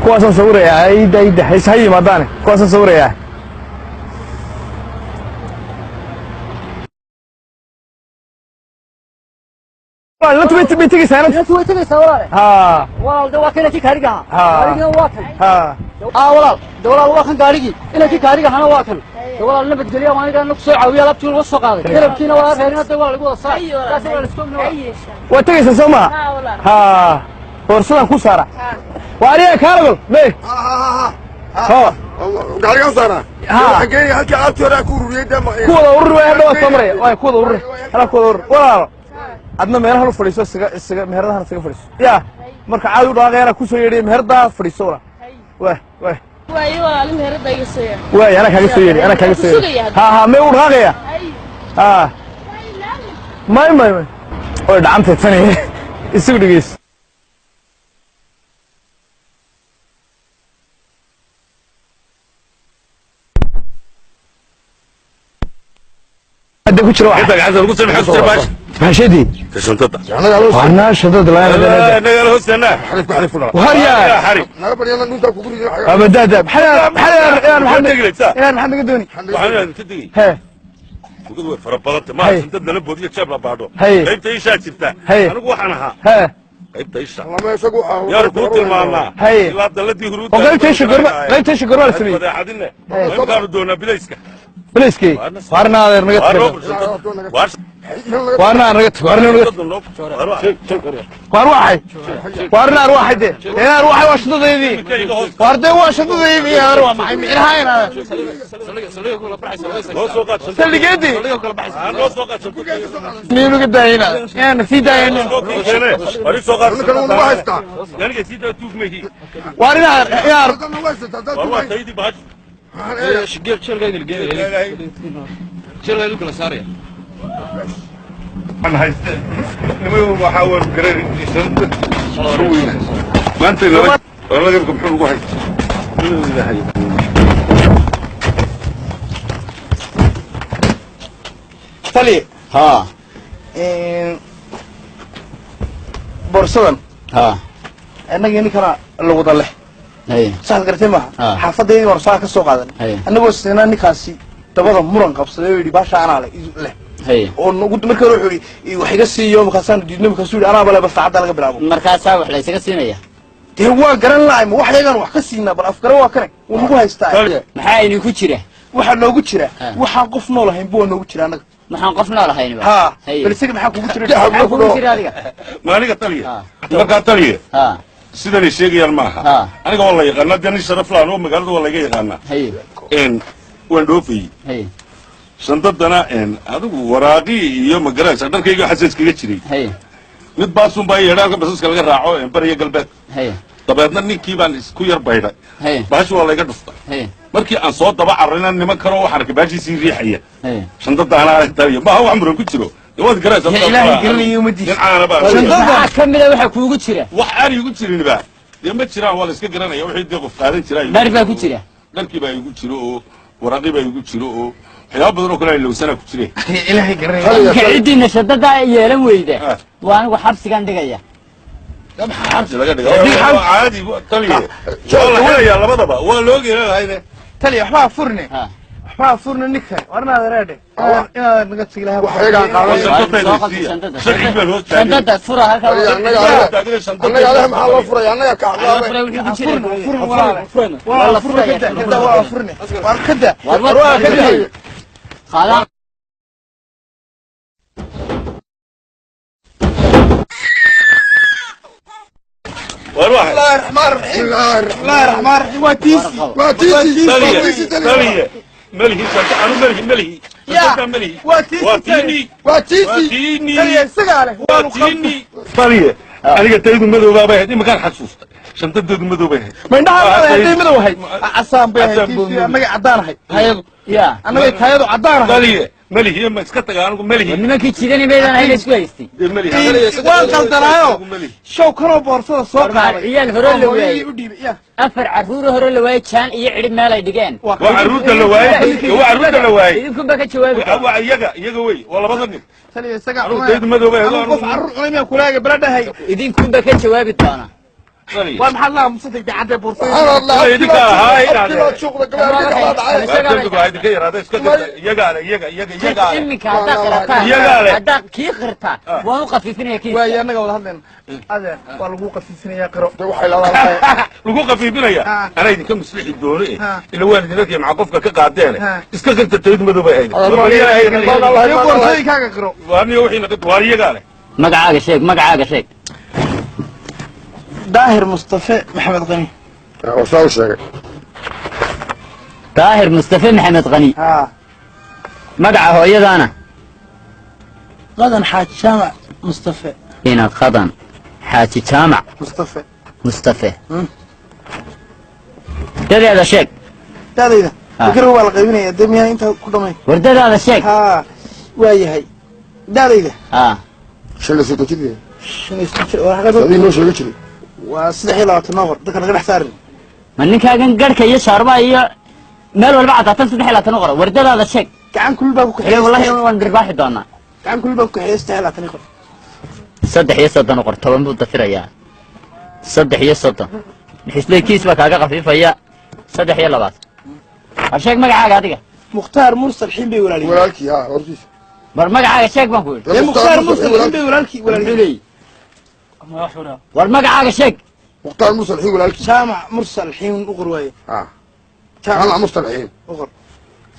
كواسا صورة يا إيدا حيس هاي ماداني كواسا صورة يا لا تبي تيجي سنة لا تبي صورة ها والله ده واكن كي كاريجا كاريجا واكن ها والله ده واكن كاريجي إلا كي كاريجا أنا واكن والله اللي بدي وانا كان نقصي عوية لبتي الوسط قاضي كلبتينا ولا غيرنا والله يقول صح كاسر الاسكوم وتيجي سسوما ها فرصة كوسارة واريا كاربل ليه ها كاريجا صارا حكي هالك أبتر أكون ريدا ما كودا ورر هذا التمرة واي كودا ورر هلا كودا ورر ولا أدنى مهرها الفريسة سجى مهرها سجى فريسة يا مرك عايو راجع كوسو يدي مهردا فريسة واه وايوه المهردا يصير واي أنا كاجي سيري أنا كاجي سيري ها ما يقول راجع ها ما أول دعم تتفني السوق دقيس هدي كشروا أنت قاعد تقول سمح باش باشدي كشنطة أنا شدد لا أنا قال هو استنى حلف وهريا حري أنا بدي أنا نوتا كوكري أبدا ده حلا يا محمد يا محمد قدوني وحنا تدقي ها وقول فربلت ما سنتنا نبغى دي شاب بعده أنت إيش شفتها أنا وحنا ها أنت إيش والله ما يسقوا يا ركوت الماما لا دلتي هروت وقلت إيش قرر السمي هذا حدنا ما كانوا دونا بليسك بليسكي وارنا هذا نقطة وارنا نقطة وارنا واحد يا واحد واش تضيدي وارده واش تضيدي يا روح معي من هاي أنا سلقيتي مين قد هنا يعني في ده هنا وارنا يا أنا هايست نمو بحاول قرر يسند شوينا ما أنت ولا غيركم حلو واحد طلي ها بورصدن ها أنا جاني كنا اللي وضله هي سهل قرتي ما حافظي ورصاك السوق هذا أنا بس أنا نكاسي تبغى مرن قبصة يدي باش أنا على له هي ونقول مركز روحي وحجسي يوم كاسان دينه مكسور أنا بلا بس عاد على قبله مركز ساوح ليس كسينية هو قرن لاعب واحد يجان وحكسينا بالأفكار وكره ونقول هيستاهل محاين يكتره واحد لو قتشره واحد قفنا له ينبون لو قتشره أنا محن قفنا له هيني ها بس كده محن قتشره ما أنا قتليه ما قتليه سيدني شيء يا الماها أنا والله يقنا دني شرف لانه مقالد والله يقنا هي إن وندوفي هي شنطتنا إن هذا وراقي يوم قرأت أنا كي حسيت كي يشتري هي متباصم باي هذا بس كلا راعو إن بري قلبك هي طبعا أنا كيبان سكوير بايدا هي باش والله يقدفت هي markii aan soo daba carrayna niman kale oo xarka baashiisii riixaya shandada anaa tariyo ma haw amro ku jiro wad garaysa ilaahay galiyo umadiis aan ba shandada kamida waxa kuugu jira wax aan igu jirin ba ma jiraan wala iska garanaya wixii dee qof qaadan jiray dar baa ku jira dalkii baa igu jiro oo waraqi baa igu jiro oo waxyaabo badan oo kale loo sana ku jiray ilaahay galiyo kacidina shandada yeelan weyda waan wax xabsigan dhigaya xabsi laga dhigo caadi taliye والله يا labadaba waa loo geeyay تلي وحبا فرني وحبا فرني نكفى ورنا هذا رادي أنا نقص لها شنطة فرة هكذا أنا يا لهم على فرة أنا يا كعبة فرن والله فرن كده والله فرن وكده والله كده خلاص والله الله الرحمن الرحيم الله الرحمن الرحيم واتيسي تلي ملهي أنا ملهي واتيني تلي سجاله واتيني طريقة أنا قلت لكم ماذا هو باهي ما كان حسوس شنطة ماذا باهي من ده هذا ماذا هو عصام باهي ما عدانه هاي يا أنا قلت هاي عدانه طريقة ملهي ما سكت أنا ملهي إنما كيتشيلني بيدنا هاي سكويستي ملهي والقلدنايو شو كانوا بورصة صوت عيال هرول لواي أفر عرور هرول لواي كان يعرف ماله دقان وعرود لواي وعرود لواي يمكن بقى جواب يجا وي والله بدني تلي سجع عرود تيد ماذا باهي قف عرور علمي كلاجة برده هاي يمكن بقى جواب الطانا ومحل لها مصدق دي عدي بورصة سبحان الله يديك هاي كيلو شغل iminka haddaad qirataan haddaad kii qirtaan waa u qafiifinaya kii ويا أنا قول هذا هذا والله قفيفين يا قرو lagu qafiifinaya ana idinka maslixi doone ila waalidinadii macqofka ka qaadeen iska qirta tayd madow ay بورصة كاga قرو waaniyo wixii naga waariyaga leh magacaaga sheeg داهر مصطفى محمد غني وصاو شيء daahir mustafe maxamed qani magaca hooyadaana غدا حاج شامع مصطفى ina qadan xaaji jaamac مصطفى dadeeda sheeg داديدا فكر هو القيبين الدنيا انت كدمي wardadaada sheeg ها وايهي داديدا شو اللي سويته كذي شنو يستشير وحاجات هذه نو شو كذي وصدحي لا تنور ده كان غير حسار ma ninkaagan garhka iyo shaarba iyo meel walba cadaatan 3 qora wardadaada sheeg كان كل باب xilay wallahi waan dirbaaxi doonaa كان كل باب كحيستحي لا تنقر 3 qor 10 buu dafirayaa 3 xisleekiis baa kaaga qafiifaya 3 sheeg magacaaga adiga مختار مرسل الحين بي ولالي ولالكي ها ورجيس bar magacaaga sheeg baan ku yidhi يا مختار مرسل الحين بي ولالي war magacaaga sheeg مختار مرسل الحين ولالكي شامع مرسل الحين اقر وايه انا مرسل الحين اقر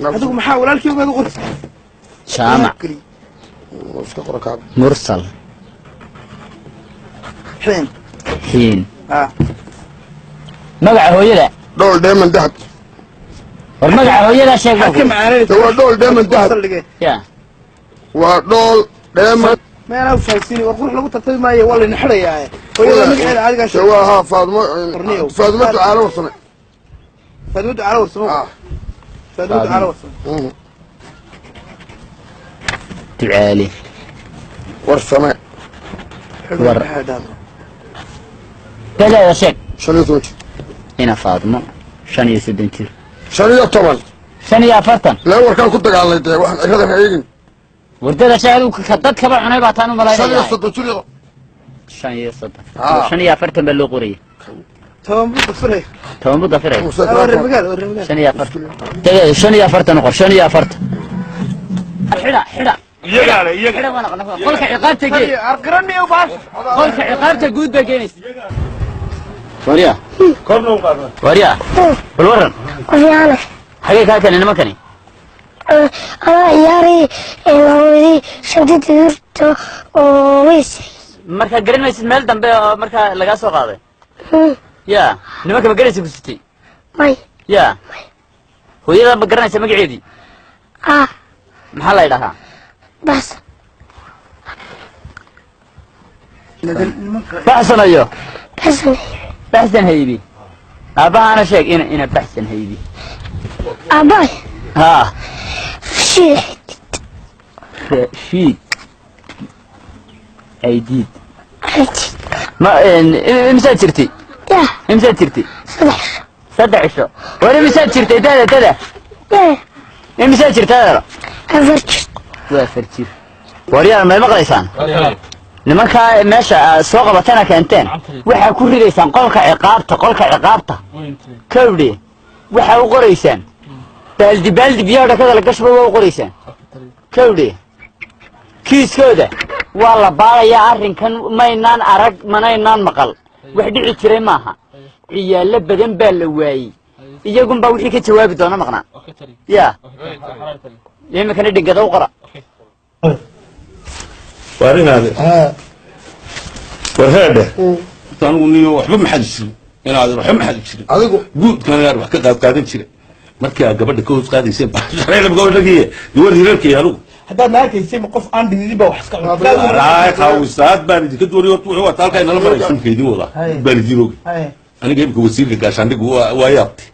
هذوك محاول الكي وما اقر jaamac افتكر كعب mursal حين xiin magaca hooyada دول دايما دهب war magaca hooyada sheeg baan ku حكم yidhi معانا هو دول دايما دهب ya ودول دايما ما انا فايسيني وروح لو تطلع معي والله نحريا هو مقعد عادي قاش سواها فاطمه على وصلنا فدود على ورسمه فدود على ورسمه ducaali والسماء حلو هذا dadeeda sheeg شنو توجه ina faadmo 65 jir شنو طبعا 45 لا وركان كنت قال لي واحد هذا هيجي wardada sheeg ka dadkaba cunay baa taan u malaynaya شنو صدق 45 baa loo qoriyay تمام بفرح toban buu dafiraya وري المقال وري المقال 45 dadeeda 45 qor 45 xidha iyaga leh iyaga xidha wana qanafo qolka ciqaabta gee ارقرني وباش qolka ciqaabta guud baa geenaysa wariya korna u qaadna wariya bal waran وفيانا xagee kaa keenay nimankani أنا عياري هودي شديد يرتو ويس markaa garanaysid meel dambe oo markaa lagaa soo qaaday ya nimanka ma garanaysa ku sitay ماي ya hooyada ma garanaysa magaceedii maxaa la idhahaa بس baxsanayo بس baxsan haybi aabbahaana sheeg ina baxsan haybi أباي ها شيء rashiid aydiid عادي ma imsaad jirtay يا imsaad jirtay صدح 3 cisho war imsaad jirtay dada يا imsaad jirtay dada أفرج waa farjir wariyaan ma maqlaysaan nimanka meesha soo qabatana keenteen waxa ku ridaysaan qolka ciqaabta kawdhe waxa u qoraysaan baaldi biyo dhakada la gashbo u qoraysaan kawdhe kiiskooda waa la baarayaa arrinkan maynaan arag manaynaan maqal wax dhici jiray maaha ciyaalo badan baa la waayey iyagun baa wixii ka jawaabi doona maqnaa ya imikana dhigada u qora waarinaade war heedhe anigu niyo waxba maxad jirin inaad waxba maxad jirin adigu guudkan yaar wax ka qaadan jira markii gabadha ka hoos qaadaysay sharciga gabadhagiye diwar hirarkii anigu هذا ما كيسمى قف عندي ذي بوحس raay khawsaad baan idinka doonay wuxuu wataa halka inala maray sunkeedii wada baan idin og aniga ibka wasiirka gaashaandhigu waa yaabtay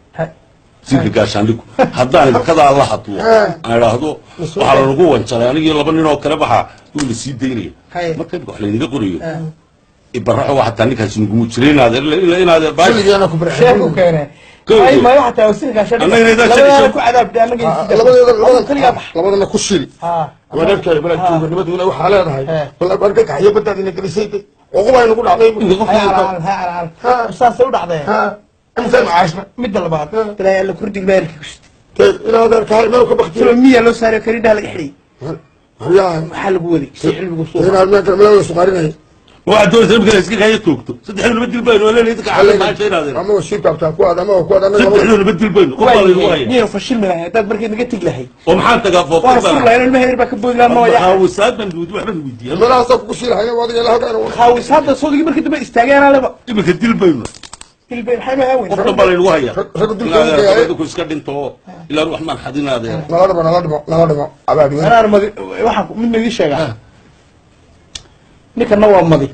wasiirka gaashaandhigu haddaan ibkada la hadlo aan idhaahdo waxaa lagu wanjalay anigii 2 nin oo kale baxa uu la sii daynaya marka ibka wax laydiga qorayo ibaraxo waxa taan ninkaas nugu jireenaad inaad شيلي كبر شيخ وكانه اي ما حتى وسيلك عشان أنا إذا شيء ku cadaab anaga labadana ku shili wadaadka ibn tuuganimadu waxa leedahay bal barka kaxyo badad inay galisay وقوة نقول عليه saas u dhacday مثل معاشنا midda labaad ilaa la kurdig baalki إلى هذا الكهرباء ما هو بختي miya loo saaray kariidha laga xidhay يا maxaa lagu waday si cilmigu soo هنا ما كان ملاوي صغارين waxaad doonaysaa imika iska kaya toogto saddex ilo bedel bayno wala idinka xalay ma sheeynaadeer أما وشيء بتاع كواد أما كواد أنا saddex ilo bedel bayno qof baa lagu haya niyo fashil ma lahayd dad markii naga tag lahayd oo maxaan tagaa waan foofay fur lahayn ilmaha yar baa ka boodi lahaa ma waya haawisaad baan duudi waxba weydiiyay ملا صف كشيل هاي وادي له كان haawis hadda soodigi markii dambe istaageen laba imika dil bayno ilbeen xay ma haawin qof dhan baa lagu haya ركض الكلام ku iska dhinto ilaa ruux maan xadinaadeer نلعب عبادي anaan madi waxaan mid nagi sheegaa ninkana waa madi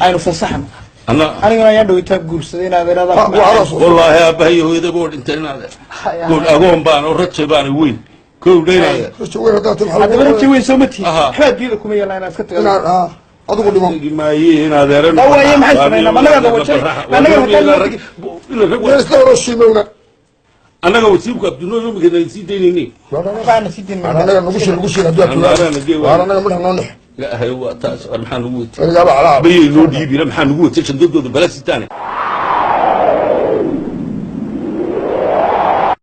aynu fasaxno ana anigana ayaan dhawaytaa guursaday inaad iraada wallaahi aabahay hooyada boo dhintay inaadeer gool agoon baan oo rajay baan weyn kow dhaynaaya haddaba rajay weyn soo matihi waxbaad biyada kuma yeelaa inaad iska tagado adigu dhimo maaye inaadeeran waaye maxay samaynaa annaga wajay isla annaga wasiibku abdinoo yomika sii daynayni baana si din anaga nagu shil anaga midha noo nex ilaahay waa taas maxaa nagu wata aniga baa calaa bayay noo dhiibina maxaa nagu wata shandadooda bala sitaane